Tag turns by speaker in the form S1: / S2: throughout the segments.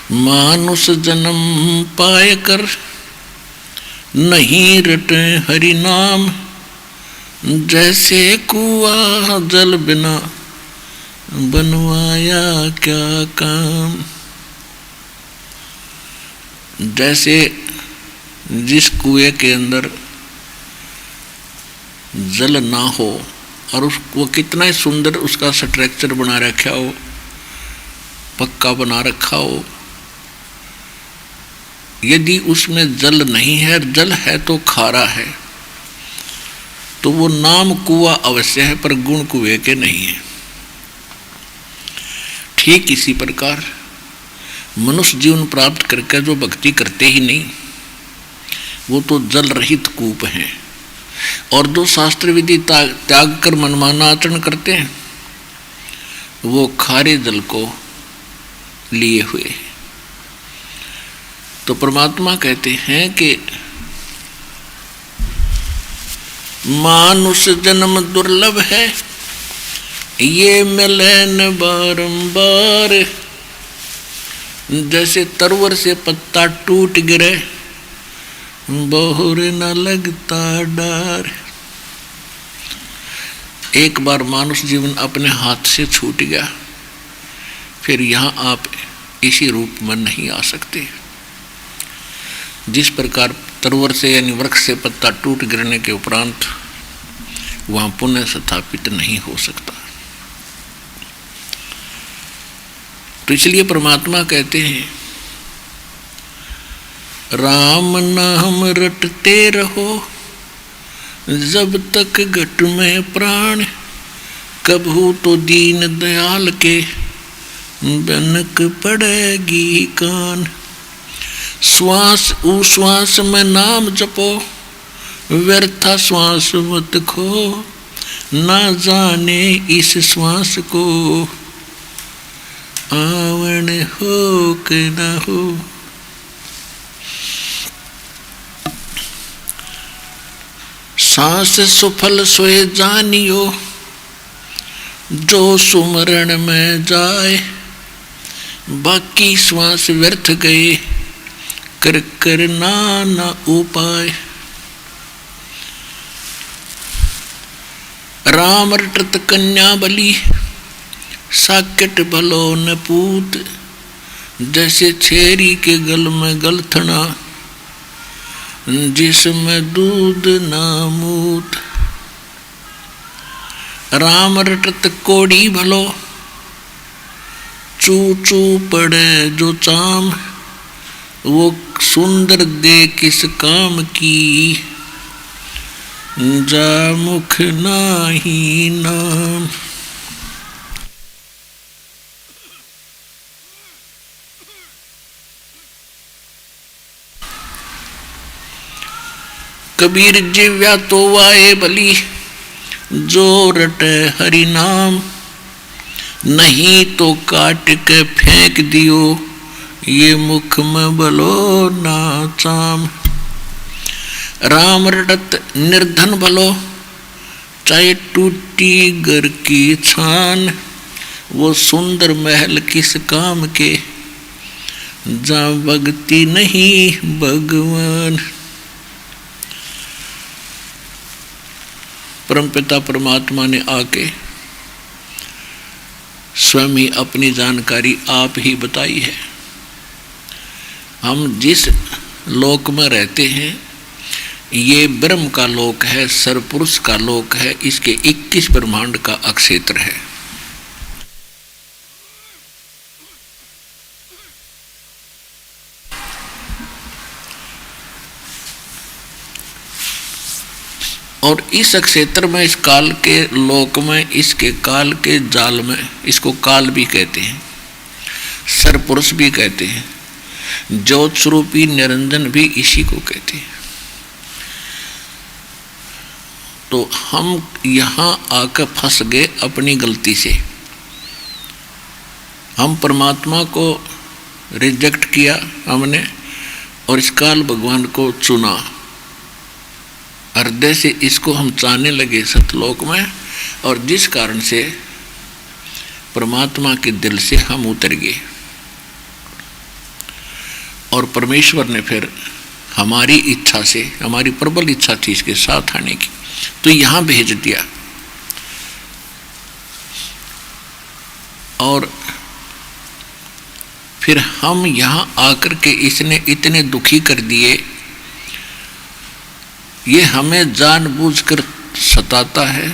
S1: मानुष जन्म पाए कर नहीं रटे हरि नाम, जैसे कुआं जल बिना बनवाया क्या काम। जैसे जिस कुएं के अंदर जल ना हो और वो कितना ही सुंदर उसका स्ट्रक्चर बना रखा हो, पक्का बना रखा हो, यदि उसमें जल नहीं है, जल है तो खारा है, तो वो नाम कुआं अवश्य है पर गुण कुएं के नहीं है। ठीक इसी प्रकार मनुष्य जीवन प्राप्त करके जो भक्ति करते ही नहीं, वो तो जल रहित कूप हैं। और जो शास्त्र विधि त्याग कर मनमाना आचरण करते हैं, वो खारे जल को लिए हुए। तो परमात्मा कहते हैं कि मानुष जन्म दुर्लभ है, ये मिले न बारंबार। जैसे तरवर से पत्ता टूट गिरे, बहुर न लगता डर। एक बार मानुष जीवन अपने हाथ से छूट गया, फिर यहाँ आप इसी रूप में नहीं आ सकते। जिस प्रकार तरवर से यानी वृक्ष से पत्ता टूट गिरने के उपरांत वहाँ पुनः स्थापित नहीं हो सकता। तो इसलिए परमात्मा कहते हैं, राम नाम रटते रहो जब तक घट में प्राण, कभू तो दीन दयाल के बनक पड़ेगी कान। श्वास उश्वास में नाम जपो, व्यर्था श्वास मत खो, ना जाने इस श्वास को आवण हो कि न हो। सांस सुफल सोए जानियो, जो सुमरण में जाए, बाकी श्वास व्यर्थ गए, कर कर नाना उपाय। राम रटत कन्या बलि, साकेट भलो न पूत। जैसे छेरी के गल में गलथना, जिसमें दूध ना मूत। राम रटत कोड़ी भलो, चू चू पड़े जो चाम। वो सुंदर दे किस काम की, जा मुख नाही नाम। कबीर जिव्या तो वाए भली, जो रटे हरि नाम। नहीं तो काट के फेंक दियो, ये मुख में भलो ना चाम। राम रटत निर्धन भलो, चाहे टूटी घर की छान। वो सुंदर महल किस काम के, जहाँ भक्ति नहीं भगवान। परमपिता परमात्मा ने आके स्वयं ही अपनी जानकारी आप ही बताई है। हम जिस लोक में रहते हैं, ये ब्रह्म का लोक है, सरपुरुष का लोक है। इसके 21 ब्रह्मांड का अक्षेत्र है। और इस क्षेत्र में, इस काल के लोक में, इसके काल के जाल में, इसको काल भी कहते हैं, सरपुरुष भी कहते हैं, ज्योत स्वरूपी निरंजन भी इसी को कहते हैं। तो हम यहाँ आकर फंस गए अपनी गलती से। हम परमात्मा को रिजेक्ट किया हमने, और इस काल भगवान को चुना। हृदय से इसको हम चाहने लगे सतलोक में, और जिस कारण से परमात्मा के दिल से हम उतर गए। और परमेश्वर ने फिर हमारी इच्छा से, हमारी प्रबल इच्छा थी इसके साथ आने की, तो यहाँ भेज दिया। और फिर हम यहाँ आकर के इसने इतने दुखी कर दिए, ये हमें जानबूझकर सताता है,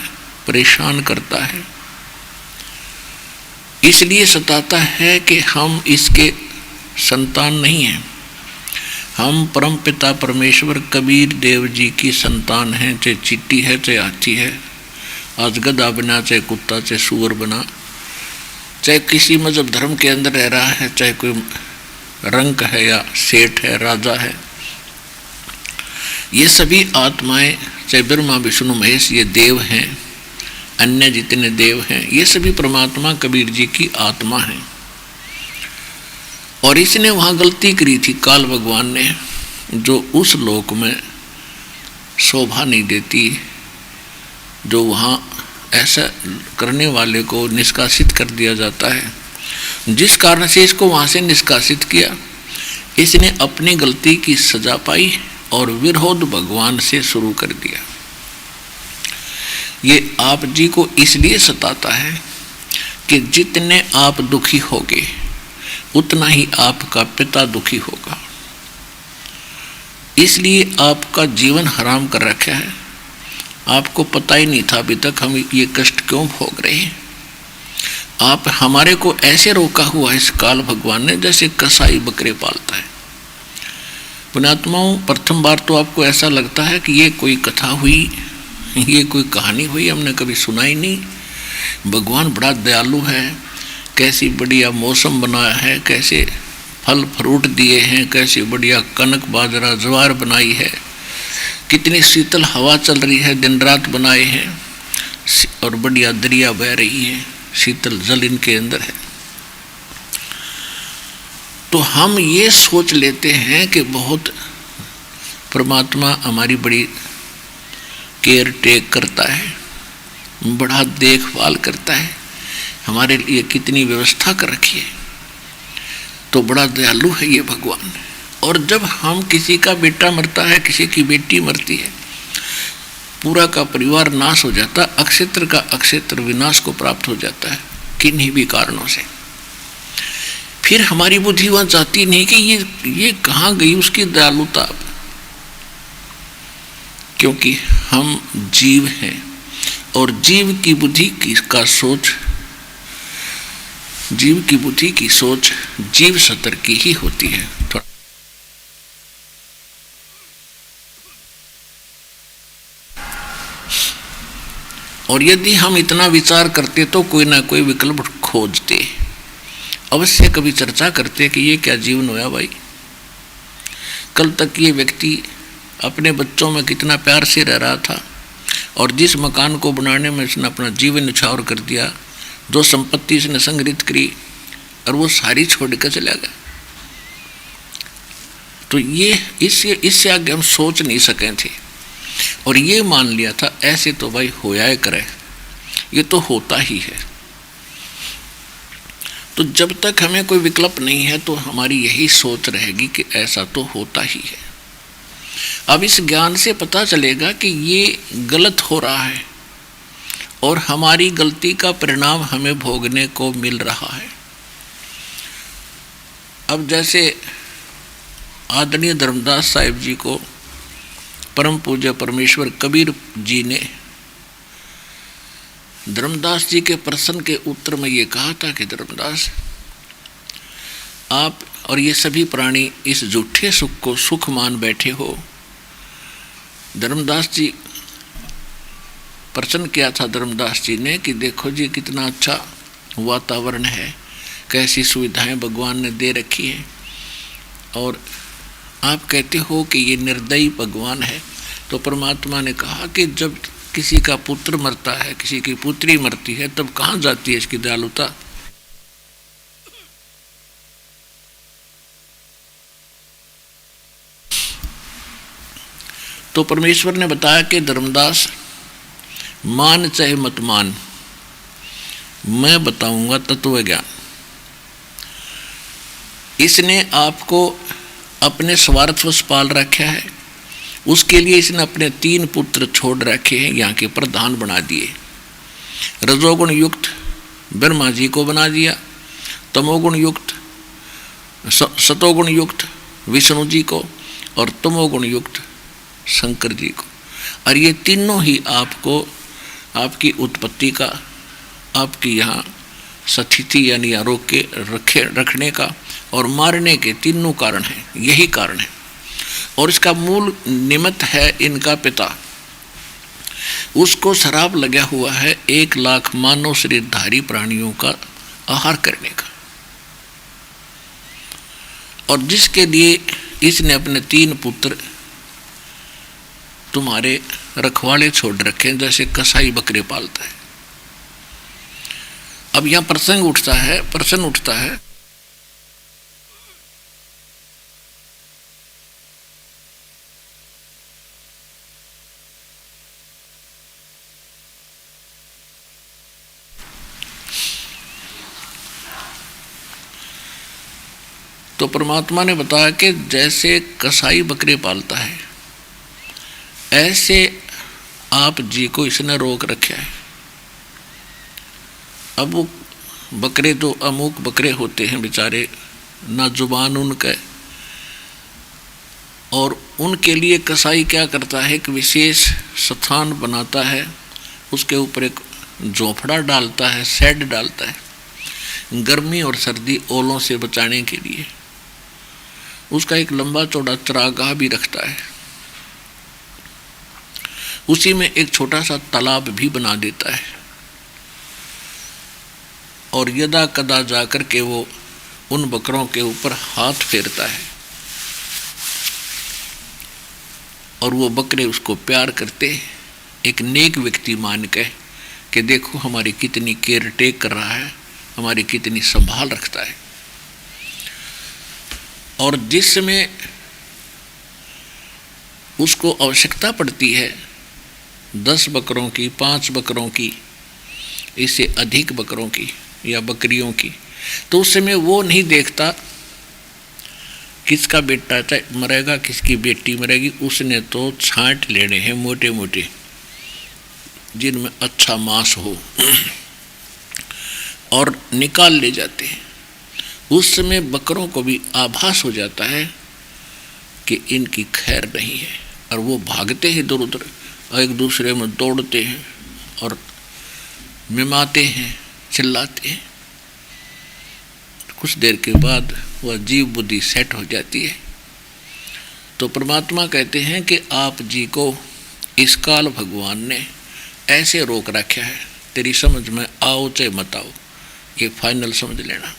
S1: परेशान करता है। इसलिए सताता है कि हम इसके संतान नहीं हैं। हम परमपिता परमेश्वर कबीर देव जी की संतान हैं, चाहे चींटी है चाहे हाथी है, आज गधा बना चाहे कुत्ता चाहे सूअर बना, चाहे किसी मजहब धर्म के अंदर रह रहा है, चाहे कोई रंक है या सेठ है, राजा है, ये सभी आत्माएं, चाहे ब्रह्मा विष्णु महेश ये देव हैं, अन्य जितने देव हैं, ये सभी परमात्मा कबीर जी की आत्मा हैं। और इसने वहाँ गलती करी थी काल भगवान ने, जो उस लोक में शोभा नहीं देती, जो वहाँ ऐसा करने वाले को निष्कासित कर दिया जाता है, जिस कारण से इसको वहाँ से निष्कासित किया। इसने अपनी गलती की सजा पाई और विरोध भगवान से शुरू कर दिया। ये आप जी को इसलिए सताता है कि जितने आप दुखी होगे उतना ही आपका पिता दुखी होगा, इसलिए आपका जीवन हराम कर रखा है। आपको पता ही नहीं था अभी तक हम ये कष्ट क्यों भोग रहे हैं। आप हमारे को ऐसे रोका हुआ इस काल भगवान ने जैसे कसाई बकरे पालता है। पुण्यात्माओं, प्रथम बार तो आपको ऐसा लगता है कि ये कोई कथा हुई, ये कोई कहानी हुई, हमने कभी सुना ही नहीं। भगवान बड़ा दयालु है, कैसी बढ़िया मौसम बनाया है, कैसे फल फ्रूट दिए हैं, कैसी बढ़िया कनक बाजरा ज्वार बनाई है, कितनी शीतल हवा चल रही है, दिन रात बनाए हैं, और बढ़िया दरिया बह रही है, शीतल जल इनके अंदर है। तो हम ये सोच लेते हैं कि बहुत परमात्मा हमारी बड़ी केयर टेक करता है, बड़ा देखभाल करता है, हमारे लिए कितनी व्यवस्था कर रखी है, तो बड़ा दयालु है ये भगवान। और जब हम किसी का बेटा मरता है, किसी की बेटी मरती है, पूरा का परिवार नाश हो जाता, अक्षेत्र का अक्षेत्र विनाश को प्राप्त हो जाता है किन्हीं भी कारणों से, फिर हमारी बुद्धि वहाँ जाती नहीं कि ये कहाँ गई उसकी दयालुता, क्योंकि हम जीव हैं और जीव की बुद्धि का सोच, जीव की बुद्धि की सोच जीव सतर की ही होती है। और यदि हम इतना विचार करते तो कोई ना कोई विकल्प खोजते, अवश्य कभी चर्चा करते कि ये क्या जीवन हुआ भाई। कल तक ये व्यक्ति अपने बच्चों में कितना प्यार से रह रहा था, और जिस मकान को बनाने में इसने अपना जीवन न्यौछावर कर दिया, जो संपत्ति इसने संग्रहित करी, और वो सारी छोड़ कर चला गया। तो ये इससे आगे हम सोच नहीं सके थे, और ये मान लिया था ऐसे तो भाई होया ही करे, ये तो होता ही है। तो जब तक हमें कोई विकल्प नहीं है तो हमारी यही सोच रहेगी कि ऐसा तो होता ही है। अब इस ज्ञान से पता चलेगा कि ये गलत हो रहा है और हमारी गलती का परिणाम हमें भोगने को मिल रहा है। अब जैसे आदरणीय धर्मदास साहिब जी को परम पूज्य परमेश्वर कबीर जी ने धर्मदास जी के प्रश्न के उत्तर में ये कहा था कि धर्मदास, आप और ये सभी प्राणी इस झूठे सुख को सुख मान बैठे हो। धर्मदास जी प्रश्न किया था धर्मदास जी ने कि देखो जी कितना अच्छा वातावरण है, कैसी सुविधाएं भगवान ने दे रखी हैं, और आप कहते हो कि ये निर्दयी भगवान है। तो परमात्मा ने कहा कि जब किसी का पुत्र मरता है, किसी की पुत्री मरती है, तब कहाँ जाती है इसकी दयालुता। तो परमेश्वर ने बताया कि धर्मदास, मान चाहे मत मान, मैं बताऊंगा तत्व ज्ञान। इसने आपको अपने स्वार्थवश पाल रखा है। उसके लिए इसने अपने 3 पुत्र छोड़ रखे हैं, यहाँ के प्रधान बना दिए। रजोगुण युक्त ब्रह्मा जी को बना दिया, तमोगुण युक्त सतोगुण युक्त विष्णु जी को और तमोगुण युक्त शंकर जी को। और ये तीनों ही आपको आपकी उत्पत्ति का, आपकी यहाँ स्थिति यानी आरोग के रखने का और मारने के तीनों कारण हैं, यही कारण है। और इसका मूल निमित्त है इनका पिता। उसको शराब लगा हुआ है 1 लाख मानव शरीरधारी प्राणियों का आहार करने का, और जिसके लिए इसने अपने 3 पुत्र तुम्हारे रखवाले छोड़ रखे हैं, जैसे कसाई बकरे पालता है। अब यहां प्रश्न उठता है तो परमात्मा ने बताया कि जैसे कसाई बकरे पालता है, ऐसे आप जी को इसने रोक रखा है। अब वो बकरे तो अमुक बकरे होते हैं बेचारे, ना जुबान उनका, और उनके लिए कसाई क्या करता है, एक विशेष स्थान बनाता है, उसके ऊपर एक झोपड़ा डालता है, शेड डालता है, गर्मी और सर्दी ओलों से बचाने के लिए। उसका एक लंबा चौड़ा चरागाह भी रखता है, उसी में एक छोटा सा तालाब भी बना देता है, और यदा कदा जाकर के वो उन बकरों के ऊपर हाथ फेरता है, और वो बकरे उसको प्यार करते, एक नेक व्यक्ति मान के कि देखो हमारी कितनी केयर टेक कर रहा है, हमारी कितनी संभाल रखता है। और जिस समय उसको आवश्यकता पड़ती है 10 बकरों की, 5 बकरों की, इससे अधिक बकरों की या बकरियों की, तो उस समय वो नहीं देखता किसका बेटा मरेगा, किसकी बेटी मरेगी। उसने तो छांट लेने हैं मोटे मोटे, जिनमें अच्छा मांस हो, और निकाल ले जाते हैं। उस समय बकरों को भी आभास हो जाता है कि इनकी खैर नहीं है, और वो भागते हैं इधर उधर, एक दूसरे में दौड़ते हैं और मिमाते हैं, चिल्लाते हैं। कुछ देर के बाद वह जीव बुद्धि सेट हो जाती है। तो परमात्मा कहते हैं कि आप जी को इस काल भगवान ने ऐसे रोक रखा है, तेरी समझ में आओ चाहे मत आओ, ये फाइनल समझ लेना।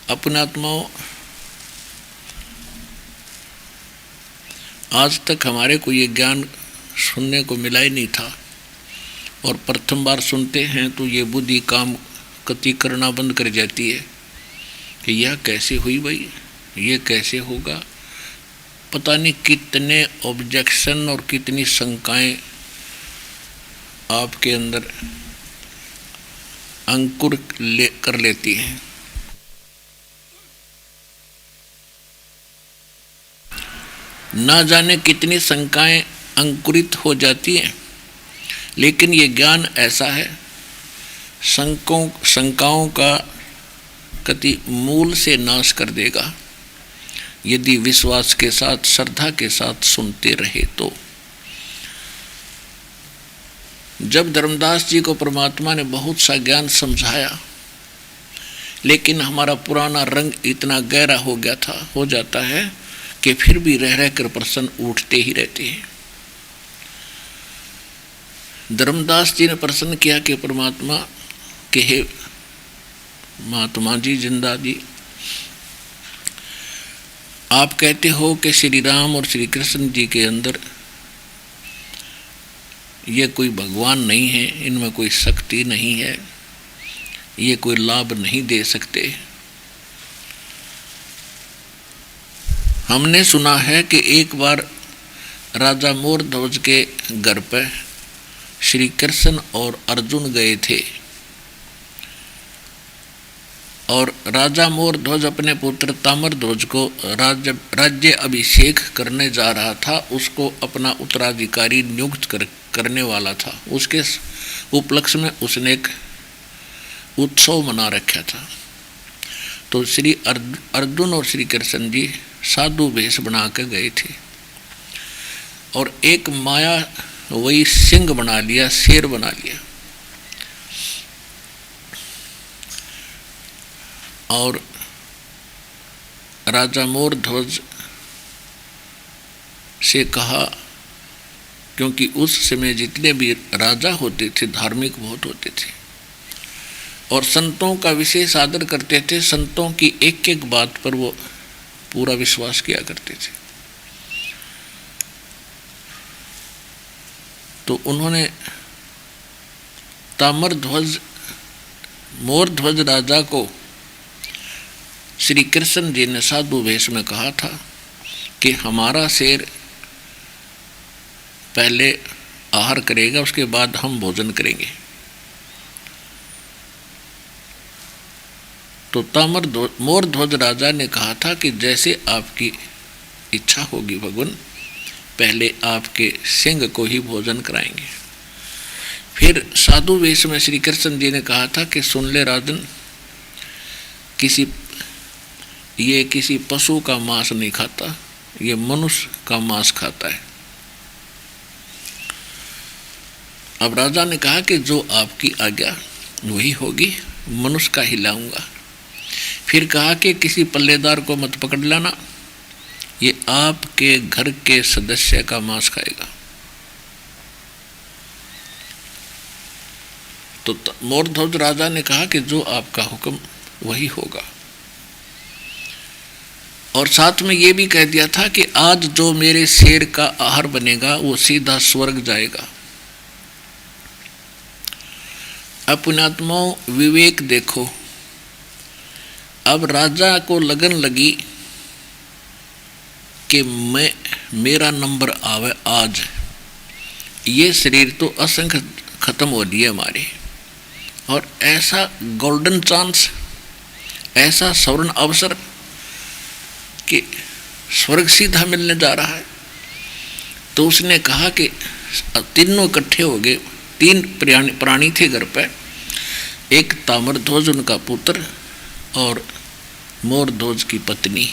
S1: अपने आत्माओं, आज तक हमारे को ये ज्ञान सुनने को मिला ही नहीं था, और प्रथम बार सुनते हैं तो ये बुद्धि काम कति करना बंद कर जाती है कि यह कैसे हुई भाई, ये कैसे होगा। पता नहीं कितने ऑब्जेक्शन और कितनी शंकाएं आपके अंदर अंकुर कर लेती हैं। ना जाने कितनी शंकाएं अंकुरित हो जाती हैं, लेकिन ये ज्ञान ऐसा है, शंकाओं का कति मूल से नाश कर देगा, यदि विश्वास के साथ, श्रद्धा के साथ सुनते रहे तो। जब धर्मदास जी को परमात्मा ने बहुत सा ज्ञान समझाया, लेकिन हमारा पुराना रंग इतना गहरा हो जाता है कि फिर भी रह रह कर प्रश्न उठते ही रहते हैं। धर्मदास जी ने प्रश्न किया कि परमात्मा के हे महात्मा जी, जिंदा जी, आप कहते हो कि श्री राम और श्री कृष्ण जी के अंदर ये कोई भगवान नहीं है, इनमें कोई शक्ति नहीं है, ये कोई लाभ नहीं दे सकते। हमने सुना है कि एक बार राजा मोरध्वज के घर पर श्री कृष्ण और अर्जुन गए थे, और राजा मोर ध्वज अपने पुत्र ताम्र ध्वज को राज्य अभिषेक करने जा रहा था, उसको अपना उत्तराधिकारी नियुक्त करने वाला था। उसके उपलक्ष्य में उसने एक उत्सव मना रखा था। तो श्री अर्जुन और श्री कृष्ण जी साधु वेश बना के गए थे और एक माया वही सिंह बना लिया, शेर बना लिया। और राजा मोर ध्वज से कहा, क्योंकि उस समय जितने भी राजा होते थे धार्मिक बहुत होते थे और संतों का विशेष आदर करते थे, संतों की एक एक बात पर वो पूरा विश्वास किया करते थे। तो उन्होंने ताम्र ध्वज मोर ध्वज राजा को श्री कृष्ण जी ने साधु वेश में कहा था कि हमारा शेर पहले आहार करेगा, उसके बाद हम भोजन करेंगे। तो मोर ध्वज राजा ने कहा था कि जैसे आपकी इच्छा होगी भगवान, पहले आपके सिंह को ही भोजन कराएंगे। फिर साधु वेश में श्री कृष्ण जी ने कहा था कि सुन ले राजन, ये किसी पशु का मांस नहीं खाता, ये मनुष्य का मांस खाता है। अब राजा ने कहा कि जो आपकी आज्ञा वही होगी, मनुष्य का ही लाऊंगा। फिर कहा कि किसी पल्लेदार को मत पकड़ लाना, ये आपके घर के सदस्य का मांस खाएगा। तो मोर ध्वज राजा ने कहा कि जो आपका हुक्म वही होगा। और साथ में ये भी कह दिया था कि आज जो मेरे शेर का आहार बनेगा वो सीधा स्वर्ग जाएगा। अपनात्माओं विवेक देखो, अब राजा को लगन लगी कि मेरा नंबर आवे आज, ये शरीर तो असंख्य खत्म हो लिए हमारे, और ऐसा गोल्डन चांस, ऐसा स्वर्ण अवसर कि स्वर्ग सीधा मिलने जा रहा है। तो उसने कहा कि तीनों इकट्ठे हो गए, तीन प्राणी थे घर पे, एक ताम्रध्वज उनका पुत्र और मोरध्वज की पत्नी।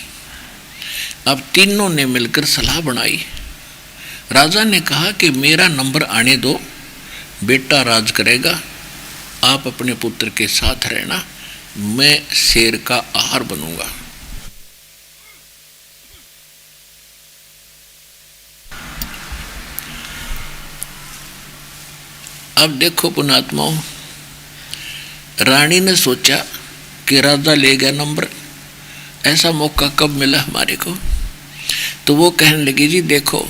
S1: अब तीनों ने मिलकर सलाह बनाई। राजा ने कहा कि मेरा नंबर आने दो, बेटा राज करेगा, आप अपने पुत्र के साथ रहना, मैं शेर का आहार बनूंगा। अब देखो पुण्यात्माओं, रानी ने सोचा कि राजा ले गया नंबर, ऐसा मौका कब मिला हमारे को। तो वो कहने लगी, जी देखो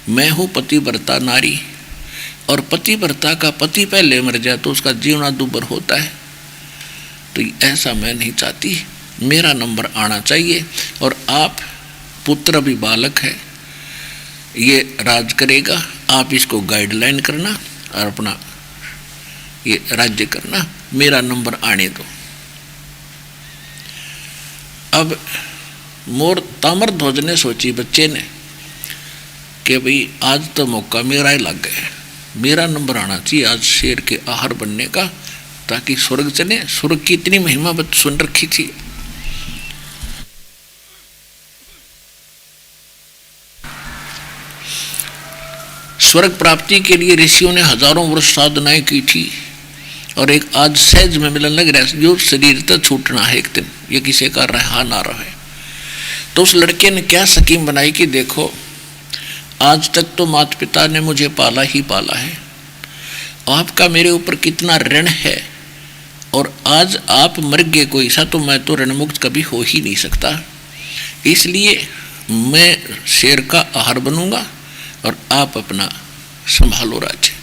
S1: मैं हूँ पतिव्रता नारी, और पतिव्रता का पति पहले मर जाए तो उसका जीवना दुर्भर होता है, तो ऐसा मैं नहीं चाहती, मेरा नंबर आना चाहिए। और आप पुत्र भी बालक है, ये राज करेगा, आप इसको गाइडलाइन करना और अपना ये राज्य करना, मेरा नंबर आने दो। अब ताम्रध्वज ने सोची, बच्चे ने, कि भाई आज तो मौका मेरा ही लग गया, मेरा नंबर आना चाहिए आज शेर के आहार बनने का, ताकि स्वर्ग चले। स्वर्ग की इतनी महिमा सुन रखी थी। स्वर्ग प्राप्ति के लिए ऋषियों ने हजारों वर्ष साधनाएं की थी, और एक आज सहज में मिलन लग रहा है, जो शरीर तक छूटना है एक दिन, ये किसी का रहा ना रहे। तो उस लड़के ने क्या स्कीम बनाई कि देखो आज तक तो माता पिता ने मुझे पाला ही पाला है, आपका मेरे ऊपर कितना ऋण है, और आज आप मर गए कोई सा, तो मैं तो ऋण मुक्त कभी हो ही नहीं सकता, इसलिए मैं शेर का आहार बनूंगा और आप अपना संभालो राज्य।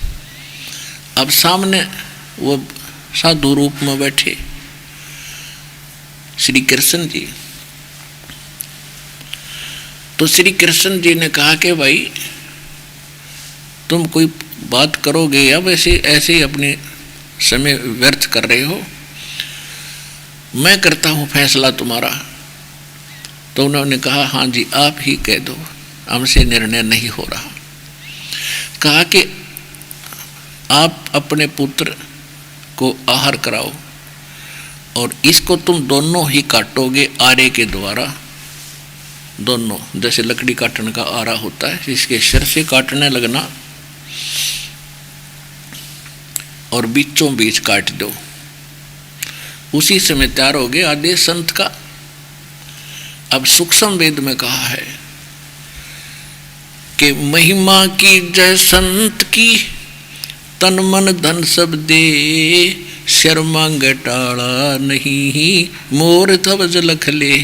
S1: अब सामने वो साधु रूप में बैठे श्री कृष्ण जी। तो श्री कृष्ण जी ने कहा कि भाई तुम कोई बात करोगे या वैसे ऐसे ही अपने समय व्यर्थ कर रहे हो। मैं करता हूँ फैसला तुम्हारा। तो उन्होंने कहा हाँ जी आप ही कह दो, हमसे निर्णय नहीं हो रहा। कहा कि आप अपने पुत्र को आहार कराओ और इसको तुम दोनों ही काटोगे आरे के द्वारा, दोनों, जैसे लकड़ी काटने का आरा होता है, इसके सिर से काटने लगना और बीचों बीच काट दो। उसी समय तैयार हो गए आदेश संत का। अब सूक्ष्म वेद में कहा है कि महिमा की जय संत की, तन मन धन सब दे, शर्मा टाड़ा नहीं, मोर धवज लख ले।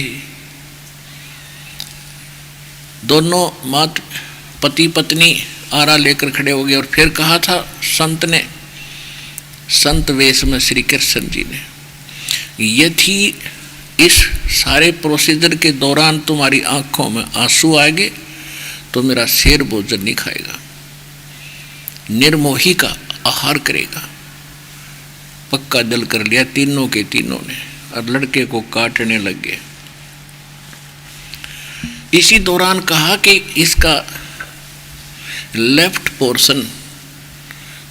S1: दोनों मात पति पत्नी आरा लेकर खड़े हो गए और फिर कहा था संत ने, संत वेश में श्री कृष्ण जी ने, यदि इस सारे प्रोसीजर के दौरान तुम्हारी आंखों में आंसू आएंगे तो मेरा शेर भोजन नहीं खाएगा, निर्मोही का आहार करेगा। पक्का दिल कर लिया तीनों के तीनों ने और लड़के को काटने लग गए। इसी दौरान कहा कि इसका लेफ्ट पोर्शन,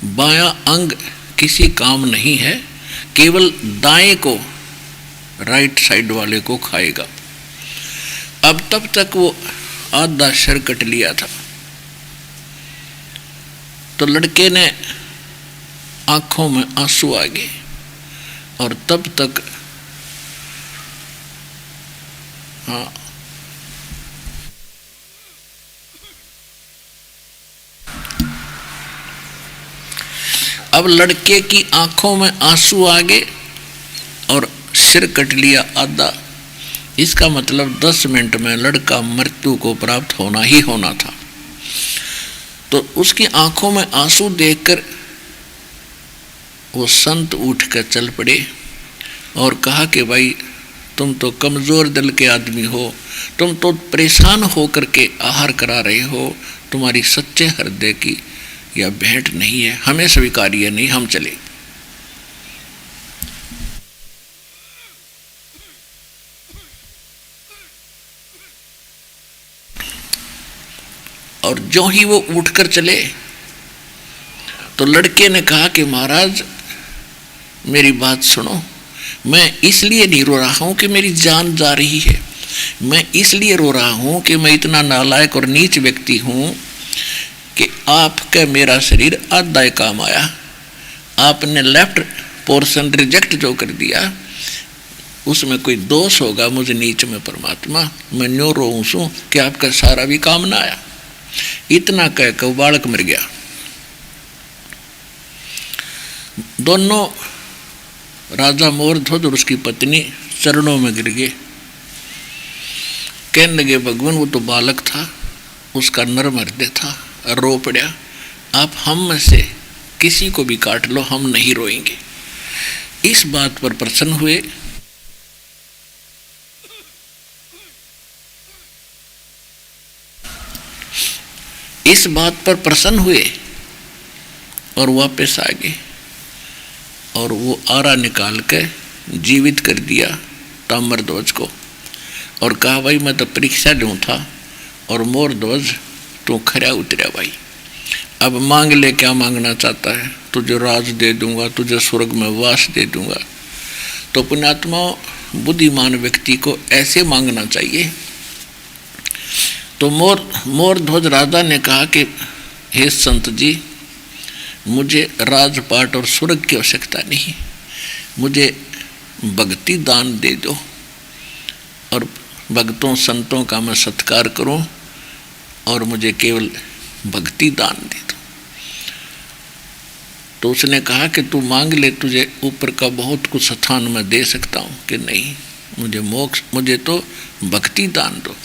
S1: बायां अंग किसी काम नहीं है, केवल दाएं को, राइट साइड वाले को खाएगा। अब तब तक वो आधा सिर कट लिया था। तो लड़के ने आंखों में आंसू आ गए और तब तक हाँ अब लड़के की आंखों में आंसू आ गए और सिर कट लिया आधा। इसका मतलब 10 मिनट में लड़का मृत्यु को प्राप्त होना ही होना था। तो उसकी आंखों में आंसू देखकर वो संत उठकर चल पड़े और कहा कि भाई तुम तो कमज़ोर दिल के आदमी हो, तुम तो परेशान होकर के आहार करा रहे हो, तुम्हारी सच्चे हृदय की यह भेंट नहीं है, हमें स्वीकार्य नहीं, हम चले। और जो ही वो उठकर चले तो लड़के ने कहा कि महाराज मेरी बात सुनो, मैं इसलिए नहीं रो रहा हूं कि मेरी जान जा रही है, मैं इसलिए रो रहा हूं कि मैं इतना नालायक और नीच व्यक्ति हूं कि आपका मेरा शरीर आधा काम आया, आपने लेफ्ट पोर्शन रिजेक्ट जो कर दिया, उसमें कोई दोष होगा मुझे नीच में परमात्मा, मैं न्यो रोऊं सू कि आपका सारा भी काम ना आया। इतना कहकर बालक मर गया। दोनों राजा मोरध्वज और उसकी पत्नी चरणों में गिर गए, कहने लगे भगवान वो तो बालक था, उसका नर्म हृदय था, रो पड़ा, आप हम में से किसी को भी काट लो, हम नहीं रोएंगे। इस बात पर प्रसन्न हुए। इस बात पर प्रसन्न हुए और वापस आ गए और वो आरा निकाल के जीवित कर दिया ताम्रध्वज को और कहा भाई मैं तो परीक्षा लूँ था और मोरध्वज तू खरा उतरा भाई, अब मांग ले क्या मांगना चाहता है, तुझे राज दे दूंगा, तुझे स्वर्ग में वास दे दूंगा। तो पुण्यात्मा बुद्धिमान व्यक्ति को ऐसे मांगना चाहिए। तो मोरध्वज राजा ने कहा कि हे संत जी, मुझे राजपाट और स्वर्ग की आवश्यकता नहीं, मुझे भक्ति दान दे दो और भक्तों संतों का मैं सत्कार करूं और मुझे केवल भक्ति दान दे दो। तो उसने कहा कि तू मांग ले, तुझे ऊपर का बहुत कुछ स्थान में दे सकता हूं। कि नहीं, मुझे मोक्ष, मुझे तो भक्ति दान दो।